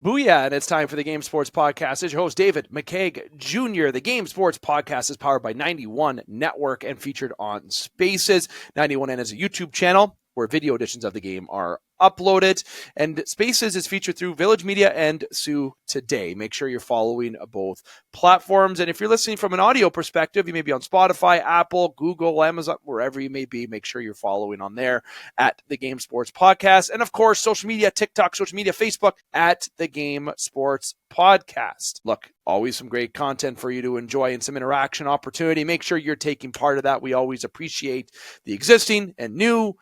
Booyah, and it's time for the Game Sports Podcast. It's your host, David McCaig Jr. The Game Sports Podcast is powered by 91 Network and featured on Spaces. 91N is a YouTube channel where video editions of the game are uploaded, and Spaces is featured through Village Media and Sue Today. Make sure you're following both platforms, and if you're listening from an audio perspective, you may be on Spotify, Apple, Google, Amazon, wherever you may be. Make sure you're following on there at the Game Sports Podcast, and of course, social media, TikTok, social media, Facebook at the Game Sports Podcast. Look, always some great content for you to enjoy and some interaction opportunity. Make sure you're taking part of that. We always appreciate the existing and new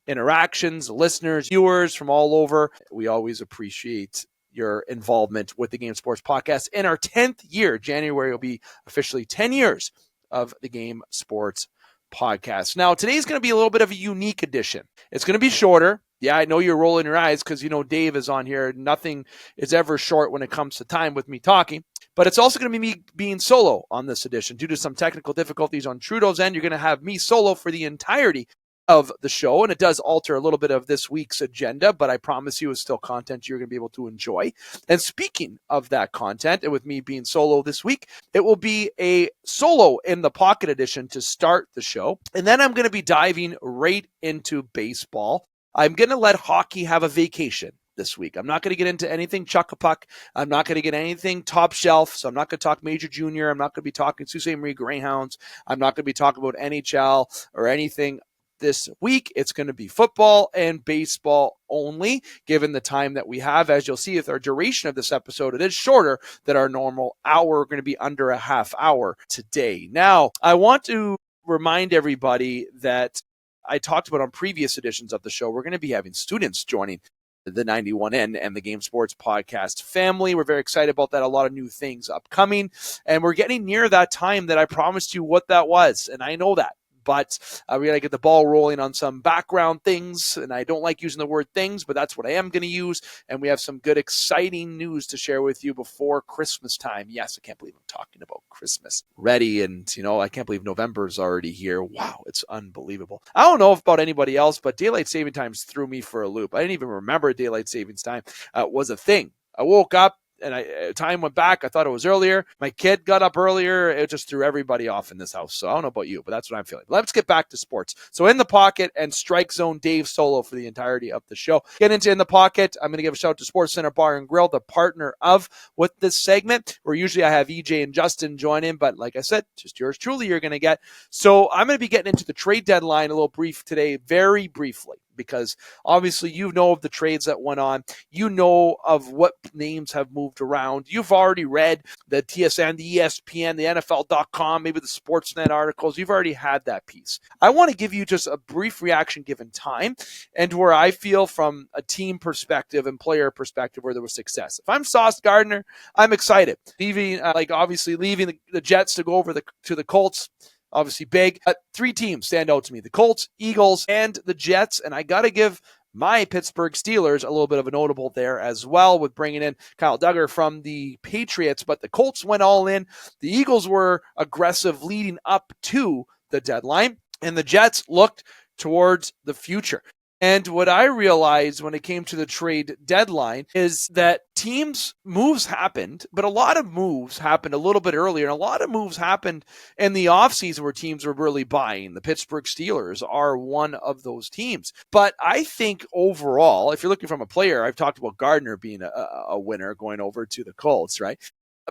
interactions, listeners, viewers from all over. We always appreciate your involvement with the Game Sports Podcast. In our 10th year, January will be officially 10 years of the Game Sports Podcast. Now, today's going to be a little bit of a unique edition. It's going to be shorter. Yeah, I know you're rolling your eyes because, Dave is on here. Nothing is ever short when it comes to time with me talking. But it's also going to be me being solo on this edition. Due to some technical difficulties on Trudeau's end, you're going to have me solo for the entirety of the show, and it does alter a little bit of this week's agenda, but I promise you it's still content you're going to be able to enjoy. And speaking of that content, and with me being solo this week, it will be a solo in the pocket edition to start the show, and then I'm going to be diving right into baseball. I'm going to let hockey have a vacation this week. I'm not going to get into anything chuck-a-puck. I'm not going to get anything top shelf, so I'm not going to talk Major Junior. I'm not going to be talking Sault Ste. Marie Greyhounds. I'm not going to be talking about NHL or anything. This week, it's going to be football and baseball only, given the time that we have. As you'll see with our duration of this episode, it is shorter than our normal hour. We're going to be under a half hour today. Now, I want to remind everybody that I talked about on previous editions of the show, we're going to be having students joining the 91N and the Game Sports Podcast family. We're very excited about that. A lot of new things upcoming, and we're getting near that time that I promised you what that was, and I know that. But we got to get the ball rolling on some background things, and I don't like using the word things, but that's what I am going to use, and we have some good, exciting news to share with you before Christmas time. Yes, I can't believe I'm talking about Christmas already, and, I can't believe November's already here. Wow, it's unbelievable. I don't know about anybody else, but daylight saving times threw me for a loop. I didn't even remember daylight savings time was a thing. I woke up, and time went back. I thought it was earlier. My kid got up earlier. It just threw everybody off in this house. So I don't know about you, but that's what I'm feeling. Let's get back to sports. So in the pocket and strike zone, Dave solo for the entirety of the show. Get into in the pocket. I'm going to give a shout out to Sports Center Bar and Grill, the partner of with this segment, where usually I have EJ and Justin join in, but like I said, just yours truly you're going to get. So I'm going to be getting into the trade deadline a little brief today, very briefly, because obviously you know of the trades that went on. You know of what names have moved around. You've already read the TSN, the ESPN, the NFL.com, maybe the Sportsnet articles. You've already had that piece. I want to give you just a brief reaction given time and where I feel from a team perspective and player perspective where there was success. If I'm Sauce Gardner, I'm excited. Obviously leaving the Jets to go over to the Colts. Obviously big. Three teams stand out to me: the Colts, Eagles, and the Jets. And I got to give my Pittsburgh Steelers a little bit of a notable there as well, with bringing in Kyle Duggar from the Patriots. But the Colts went all in. The Eagles were aggressive leading up to the deadline, and the Jets looked towards the future. And what I realized when it came to the trade deadline is that teams' moves happened, but a lot of moves happened a little bit earlier, and a lot of moves happened in the offseason where teams were really buying. The Pittsburgh Steelers are one of those teams. But I think overall, if you're looking from a player, I've talked about Gardner being a winner going over to the Colts, right?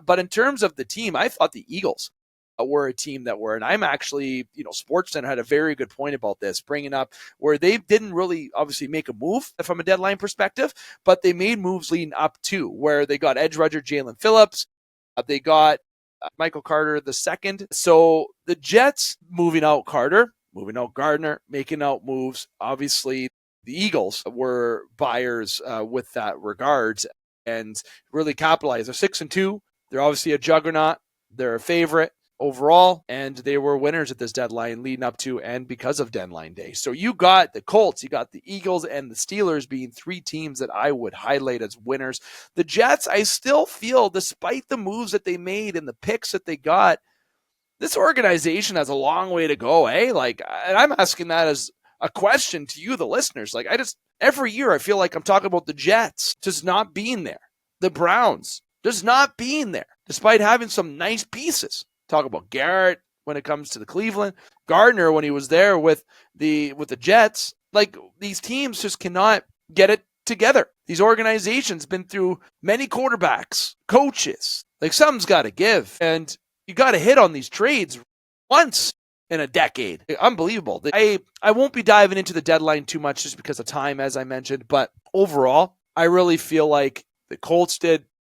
But in terms of the team, I thought the Eagles were a team that were, and I'm actually, SportsCenter had a very good point about this, bringing up where they didn't really obviously make a move from a deadline perspective, but they made moves leading up to where they got edge rusher Jalen Phillips. They got Michael Carter II. So the Jets moving out Carter, moving out Gardner, making out moves. Obviously, the Eagles were buyers with that regard and really capitalized. They're 6-2. They're obviously a juggernaut. They're a favorite overall, and they were winners at this deadline leading up to and because of deadline day. So you got the Colts, you got the Eagles, and the Steelers being three teams that I would highlight as winners. The Jets, I still feel, despite the moves that they made and the picks that they got, this organization has a long way to go, eh? And I'm asking that as a question to you, the listeners. Every year I feel like I'm talking about the Jets just not being there. the Browns just not being there, despite having some nice pieces. Talk about Garrett when it comes to the Cleveland, Gardner when he was there with the Jets. Like, these teams just cannot get it together. These organizations been through many quarterbacks, coaches. Like, something's got to give, and you got to hit on these trades once in a decade. Unbelievable. I won't be diving into the deadline too much just because of time, as I mentioned, but overall, I really feel like the Colts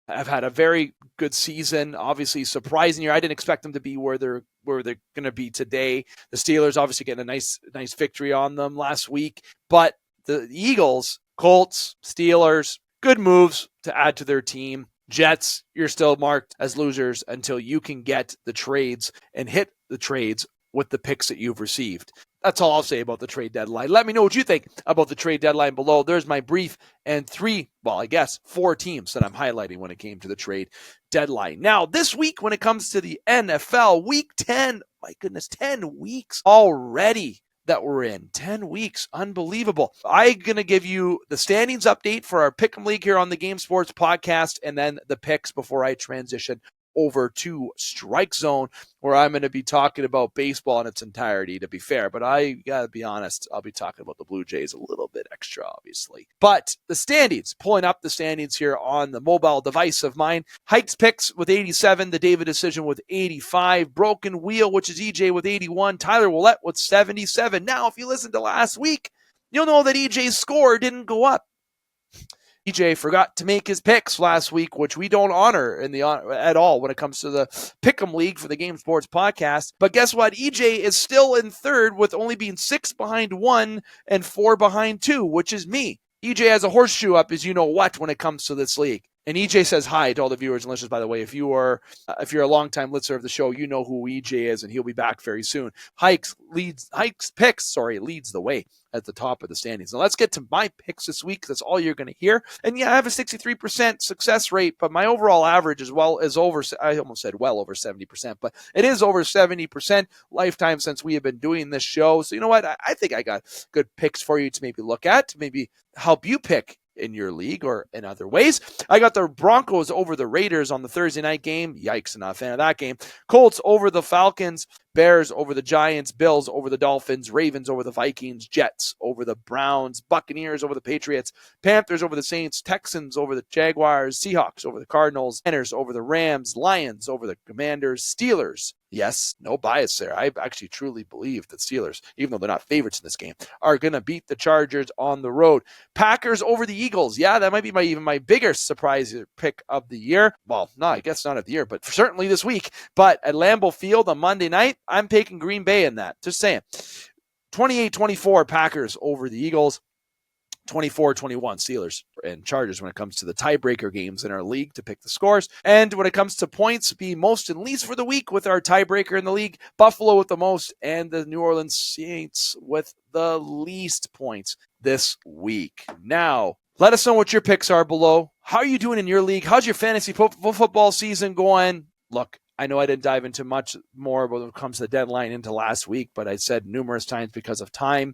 have had a very good season. Obviously, surprising year. I didn't expect them to be where they're going to be today. The Steelers obviously getting a nice victory on them last week, but the Eagles, Colts, Steelers, good moves to add to their team. Jets, you're still marked as losers until you can get the trades and hit the trades with the picks that you've received. That's all I'll say about the trade deadline. Let me know what you think about the trade deadline below. There's my brief and 4 teams that I'm highlighting when it came to the trade deadline. Now, this week, when it comes to the NFL, week 10, my goodness, 10 weeks already that we're in. 10 weeks. Unbelievable. I'm going to give you the standings update for our Pick'em League here on the Game Sports Podcast, and then the picks before I transition over to Strike Zone, where I'm going to be talking about baseball in its entirety, to be fair. But I got to be honest, I'll be talking about the Blue Jays a little bit extra, obviously. But the standings, pulling up the standings here on the mobile device of mine. Hikes picks with 87, the David Decision with 85, Broken Wheel, which is EJ with 81, Tyler Willett with 77. Now, if you listened to last week, you'll know that EJ's score didn't go up. EJ forgot to make his picks last week, which we don't honor at all when it comes to the Pick'em League for the Game Sports Podcast. But guess what? EJ is still in third with only being 6 behind 1 and 4 behind 2, which is me. EJ has a horseshoe up as you know what when it comes to this league. And EJ says hi to all the viewers and listeners, by the way. If you're a longtime listener of the show, you know who EJ is, and he'll be back very soon. Hikes leads the way at the top of the standings. Now let's get to my picks this week, because that's all you're going to hear. And yeah, I have a 63% success rate, but my overall average is over 70%, but it is over 70% lifetime since we have been doing this show. So you know what? I think I got good picks for you to maybe look at, to maybe help you pick in your league or in other ways. I got the Broncos over the Raiders on the Thursday night game. Yikes, I'm not a fan of that game. Colts over the Falcons. Bears over the Giants. Bills over the Dolphins. Ravens over the Vikings. Jets over the Browns. Buccaneers over the Patriots. Panthers over the Saints. Texans over the Jaguars. Seahawks over the Cardinals. Niners over the Rams. Lions over the Commanders. Steelers. Yes, no bias there. I actually truly believe that Steelers, even though they're not favorites in this game, are going to beat the Chargers on the road. Packers over the Eagles. Yeah, that might be even my biggest surprise pick of the year. Well, no, I guess not of the year, but certainly this week. But at Lambeau Field on Monday night, I'm taking Green Bay in that. Just saying. 28-24 Packers over the Eagles. 24-21 Steelers and Chargers when it comes to the tiebreaker games in our league to pick the scores. And when it comes to points, be most and least for the week with our tiebreaker in the league, Buffalo with the most and the New Orleans Saints with the least points this week. Now, let us know what your picks are below. How are you doing in your league? How's your fantasy football season going? Look, I know I didn't dive into much more when it comes to the deadline into last week, but I said numerous times because of time.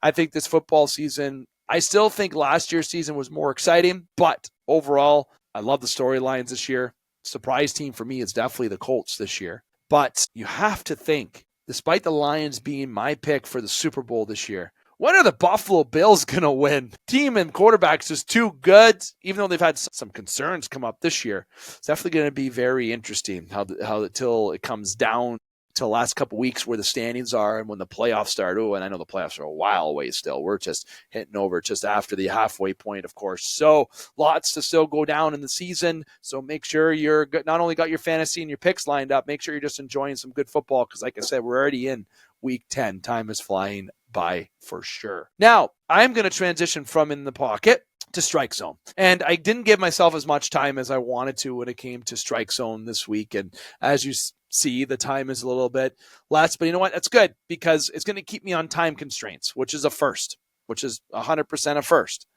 I think this football season, I still think last year's season was more exciting, but overall, I love the storylines this year. Surprise team for me is definitely the Colts this year. But you have to think, despite the Lions being my pick for the Super Bowl this year, when are the Buffalo Bills going to win? Team and quarterback's just too good, even though they've had some concerns come up this year. It's definitely going to be very interesting how till it comes down to the last couple weeks where the standings are and when the playoffs start. Oh, and I know the playoffs are a while away still. We're just hitting over just after the halfway point, of course. So lots to still go down in the season. So make sure you're not only got your fantasy and your picks lined up, make sure you're just enjoying some good football because, like I said, we're already in week 10. Time is flying by for sure. Now, I'm going to transition from in the pocket to Strike Zone. And I didn't give myself as much time as I wanted to when it came to Strike Zone this week. And as you see, the time is a little bit less, but you know what? That's good because it's going to keep me on time constraints, which is a first, which is 100% a first.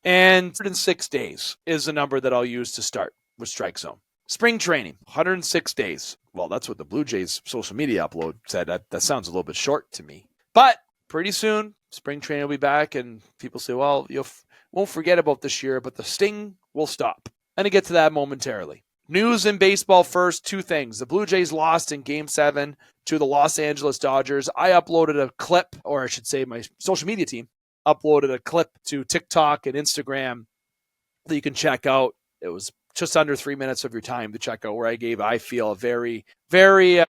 And 106 days is the number that I'll use to start with Strike Zone. Spring training, 106 days. Well, that's what the Blue Jays social media upload said. That sounds a little bit short to me. But pretty soon, spring training will be back, and people say, well, won't forget about this year, but the sting will stop. And to get to that momentarily. News in baseball first, two things. The Blue Jays lost in Game 7 to the Los Angeles Dodgers. I uploaded a clip, or I should say my social media team uploaded a clip to TikTok and Instagram that you can check out. It was just under 3 minutes of your time to check out where I feel, a very, very,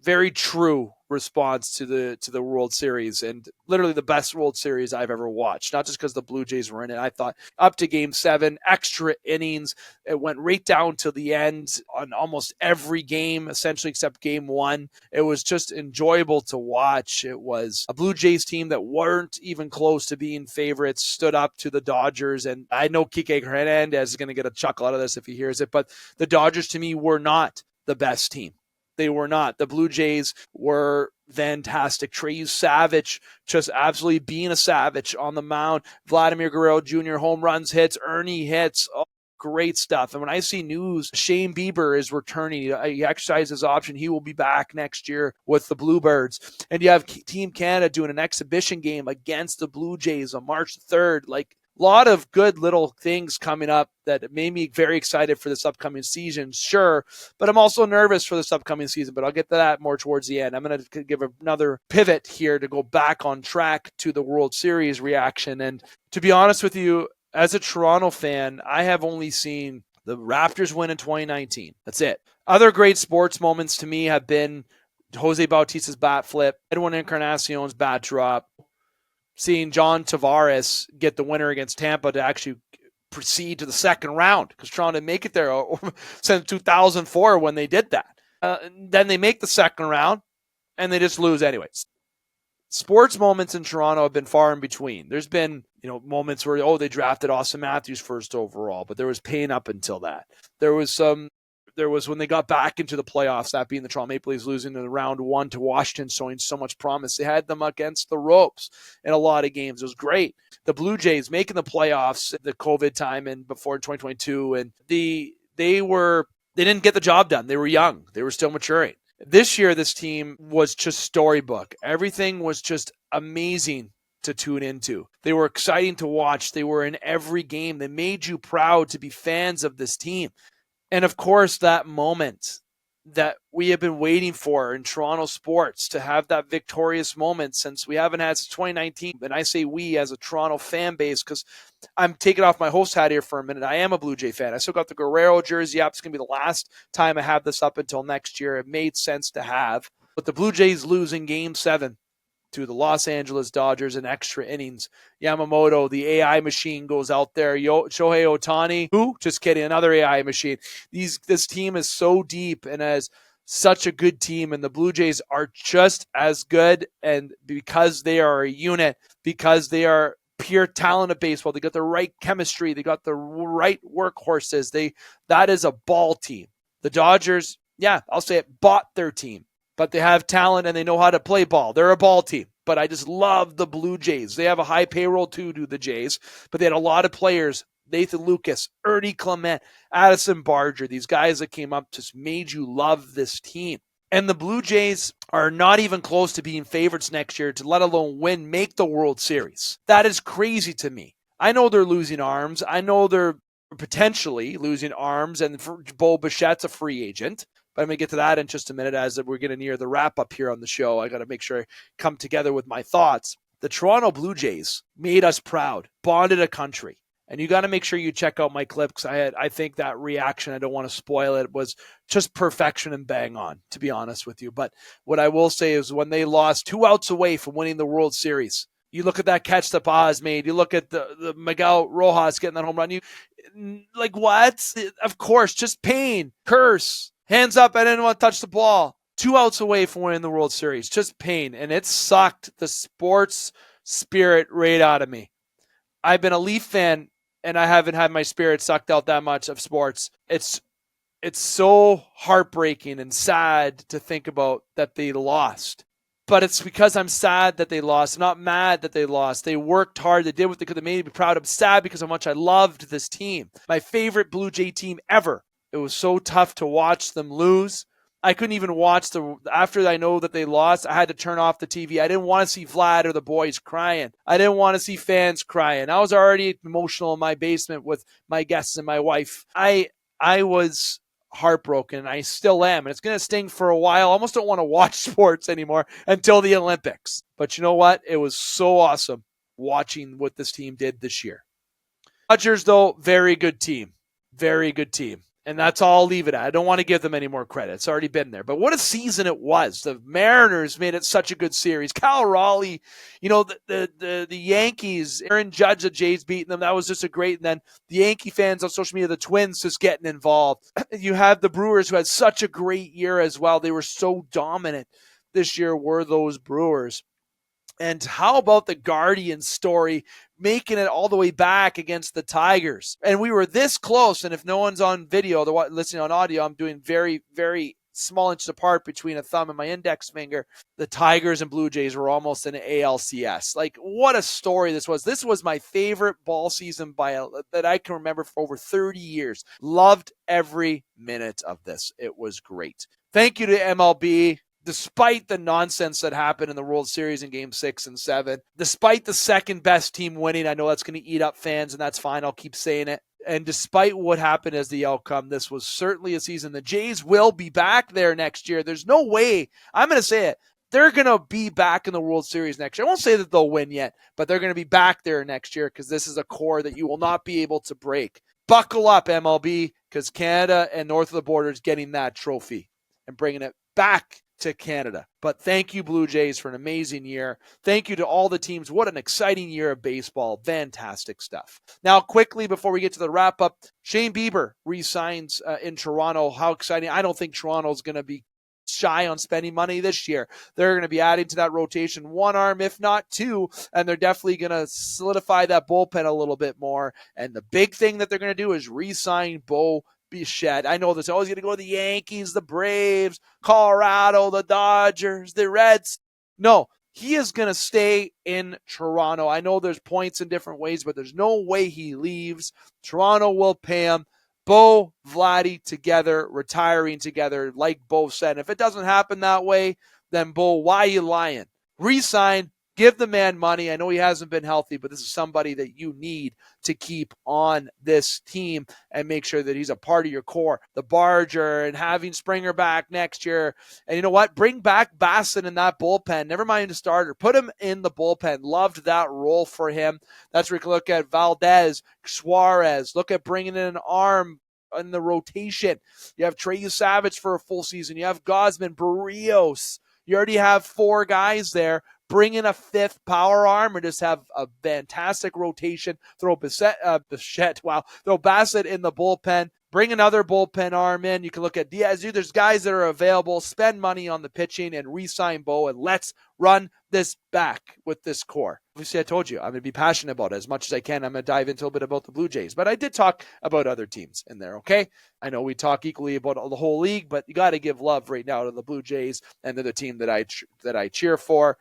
very true response to the World Series, and literally the best World Series I've ever watched. Not just because the Blue Jays were in it. I thought up to Game 7, extra innings. It went right down to the end on almost every game, essentially except Game 1. It was just enjoyable to watch. It was a Blue Jays team that weren't even close to being favorites, stood up to the Dodgers, and I know Kike Hernandez is going to get a chuckle out of this if he hears it, but the Dodgers to me were not the best team. They were not. The Blue Jays were fantastic. Trey Savage just absolutely being a savage on the mound. Vladimir Guerrero Jr. home runs, hits, Ernie hits. Oh, great stuff. And when I see news, Shane Bieber is returning. He exercised his option. He will be back next year with the Bluebirds. And you have Team Canada doing an exhibition game against the Blue Jays on March 3rd. Like, a lot of good little things coming up that made me very excited for this upcoming season, sure, but I'm also nervous for this upcoming season, but I'll get to that more towards the end. I'm going to give another pivot here to go back on track to the World Series reaction. And to be honest with you, as a Toronto fan, I have only seen the Raptors win in 2019. That's it. Other great sports moments to me have been Jose Bautista's bat flip, Edwin Encarnacion's bat drop, seeing John Tavares get the winner against Tampa to actually proceed to the second round, because Toronto didn't make it there since 2004 when they did that. Then they make the second round, and they just lose anyways. Sports moments in Toronto have been far in between. There's been, moments where, they drafted Austin Matthews first overall, but there was pain up until that. There was when they got back into the playoffs, that being the Toronto Maple Leafs losing in round 1 to Washington, showing so much promise. They had them against the ropes in a lot of games. It was great. The Blue Jays making the playoffs at the COVID time and before 2022, and they didn't get the job done. They were young. They were still maturing. This year, this team was just storybook. Everything was just amazing to tune into. They were exciting to watch. They were in every game. They made you proud to be fans of this team. And of course, that moment that we have been waiting for in Toronto sports, to have that victorious moment since we haven't had since 2019. And I say we as a Toronto fan base, because I'm taking off my host hat here for a minute. I am a Blue Jay fan. I still got the Guerrero jersey up. It's going to be the last time I have this up until next year. It made sense to have. But the Blue Jays lose in Game 7 to the Los Angeles Dodgers in extra innings. Yamamoto, the AI machine, goes out there. Shohei Ohtani, who? Just kidding, another AI machine. This team is so deep and has such a good team, and the Blue Jays are just as good. And because they are a unit, because they are pure talent of baseball, they got the right chemistry, they got the right workhorses. That is a ball team. The Dodgers, I'll say it, bought their team. But they have talent and they know how to play ball. They're a ball team. But I just love the Blue Jays. They have a high payroll too, do the Jays. But they had a lot of players. Nathan Lucas, Ernie Clement, Addison Barger. These guys that came up just made you love this team. And the Blue Jays are not even close to being favorites next year, to let alone make the World Series. That is crazy to me. I know they're losing arms. I know they're potentially losing arms. And Bo Bichette's a free agent. But I'm going to get to that in just a minute as we're getting near the wrap-up here on the show. I got to make sure I come together with my thoughts. The Toronto Blue Jays made us proud, bonded a country. And you got to make sure you check out my clip, because I think that reaction, I don't want to spoil it, was just perfection and bang on, to be honest with you. But what I will say is when they lost 2 outs away from winning the World Series, you look at that catch that Paz made, you look at the Miguel Rojas getting that home run, like, what? Of course, just pain, curse. Hands up, I didn't want to touch the ball. 2 outs away from winning the World Series. Just pain. And it sucked the sports spirit right out of me. I've been a Leaf fan, and I haven't had my spirit sucked out that much of sports. It's so heartbreaking and sad to think about that they lost. But it's because I'm sad that they lost. I'm not mad that they lost. They worked hard. They did what they could. They made me proud. I'm sad because of how much I loved this team. My favorite Blue Jay team ever. It was so tough to watch them lose. I couldn't even watch after I know that they lost, I had to turn off the TV. I didn't want to see Vlad or the boys crying. I didn't want to see fans crying. I was already emotional in my basement with my guests and my wife. I was heartbroken, and I still am. And it's going to sting for a while. I almost don't want to watch sports anymore until the Olympics. But you know what? It was so awesome watching what this team did this year. Dodgers, though, very good team. Very good team. And that's all I'll leave it at. I don't want to give them any more credit. It's already been there. But what a season it was. The Mariners made it such a good series. Cal Raleigh, the Yankees, Aaron Judge, the Jays beating them. That was just a great. And then the Yankee fans on social media, the Twins just getting involved. You have the Brewers who had such a great year as well. They were so dominant this year, were those Brewers. And how about the Guardians story, making it all the way back against the Tigers? And we were this close. And if no one's on video, they're listening on audio, I'm doing very, very small inches apart between a thumb and my index finger. The Tigers and Blue Jays were almost in ALCS. Like, what a story this was. This was my favorite ball season that I can remember for over 30 years. Loved every minute of this. It was great. Thank you to MLB. Despite the nonsense that happened in the World Series in Game 6 and 7, despite the second best team winning, I know that's going to eat up fans, and that's fine. I'll keep saying it. And despite what happened as the outcome, this was certainly a season. The Jays will be back there next year. There's no way. I'm going to say it. They're going to be back in the World Series next year. I won't say that they'll win yet, but they're going to be back there next year because this is a core that you will not be able to break. Buckle up, MLB, because Canada and north of the border is getting that trophy and bringing it back to Canada. But thank you, Blue Jays, for an amazing year. Thank you to all the teams. What an exciting year of baseball. Fantastic stuff. Now, quickly, before we get to the wrap-up, Shane Bieber re-signs in Toronto. How exciting. I don't think Toronto's going to be shy on spending money this year. They're going to be adding to that rotation one arm, if not two, and they're definitely going to solidify that bullpen a little bit more. And the big thing that they're going to do is re-sign Bo Bichette. I know there's always going to go to the Yankees, the Braves, Colorado, the Dodgers, the Reds. No, he is going to stay in Toronto. I know there's points in different ways, but there's no way he leaves. Toronto will pay him. Bo, Vladdy together, retiring together, like Bo said. And if it doesn't happen that way, then Bo, why are you lying? Resign. Give the man money. I know he hasn't been healthy, but this is somebody that you need to keep on this team and make sure that he's a part of your core. The Barger and having Springer back next year. And you know what? Bring back Bassett in that bullpen. Never mind the starter. Put him in the bullpen. Loved that role for him. That's where you can look at Valdez, Suarez. Look at bringing in an arm in the rotation. You have Trey Savage for a full season. You have Gosman, Barrios. You already have four guys there. Bring in a fifth power arm or just have a fantastic rotation. Throw throw Bassett in the bullpen. Bring another bullpen arm in. You can look at Diaz. There's guys that are available. Spend money on the pitching and re-sign Bo, and let's run this back with this core. Obviously, I told you I'm going to be passionate about it as much as I can. I'm going to dive into a bit about the Blue Jays, but I did talk about other teams in there, okay? I know we talk equally about the whole league, but you got to give love right now to the Blue Jays, and they're the team that I cheer for.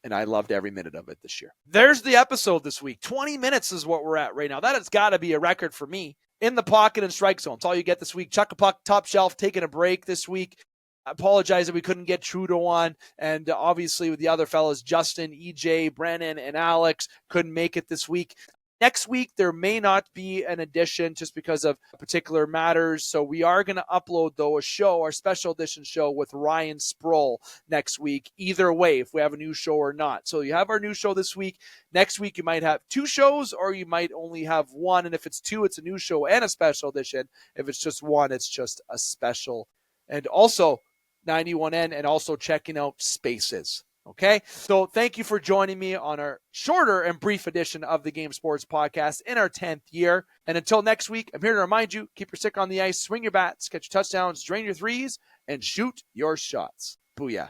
And I loved every minute of it this year. There's the episode this week. 20 minutes is what we're at right now. That has got to be a record for me. In the pocket and strike zone. It's all you get this week. Chuck a Puck, Top Shelf, taking a break this week. I apologize that we couldn't get Trudeau on. And obviously with the other fellas, Justin, EJ, Brennan, and Alex couldn't make it this week. Next week, there may not be an edition just because of particular matters. So we are going to upload, though, a show, our special edition show with Ryan Sproul next week. Either way, if we have a new show or not. So you have our new show this week. Next week, you might have two shows or you might only have one. And if it's two, it's a new show and a special edition. If it's just one, it's just a special. And also 91N and also checking out Spaces. Okay, so thank you for joining me on our shorter and brief edition of the Game Sports Podcast in our 10th year. And until next week, I'm here to remind you, keep your stick on the ice, swing your bats, catch your touchdowns, drain your threes, and shoot your shots. Booyah.